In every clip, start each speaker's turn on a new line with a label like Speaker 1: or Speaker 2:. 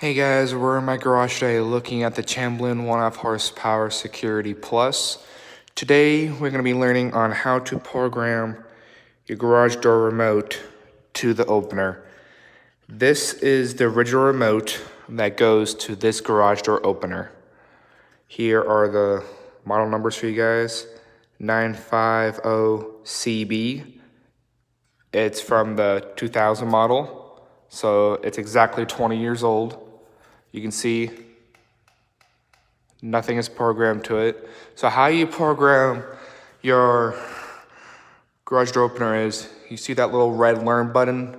Speaker 1: Hey guys, we're in my garage today looking at the Chamberlain 1.5 horsepower Security Plus. Today we're going to be learning on how to program your garage door remote to the opener. This is the original remote that goes to this garage door opener. Here are the model numbers for you guys. 950CB. It's from the 2000 model, so it's exactly 20 years old. You can see nothing is programmed to it. So how you program your garage door opener is, you see that little red learn button?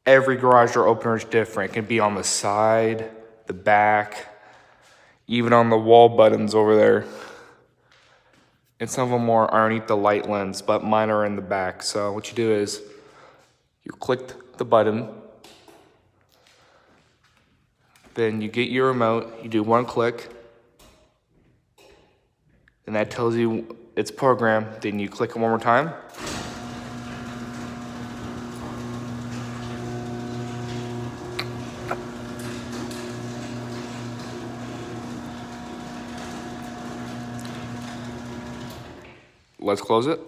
Speaker 1: Every garage door opener is different. It can be on the side, the back, even on the wall buttons over there. And some of them are underneath the light lens, but mine are in the back. So what you do is, you click the button, then you get your remote, you do one click, and that tells you it's programmed. Then you click it one more time. Let's close it.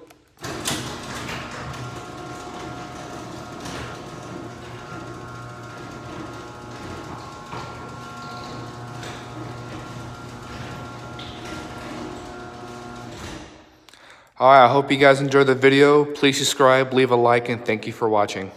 Speaker 1: All right, I hope you guys enjoyed the video. Please subscribe, leave a like, and thank you for watching.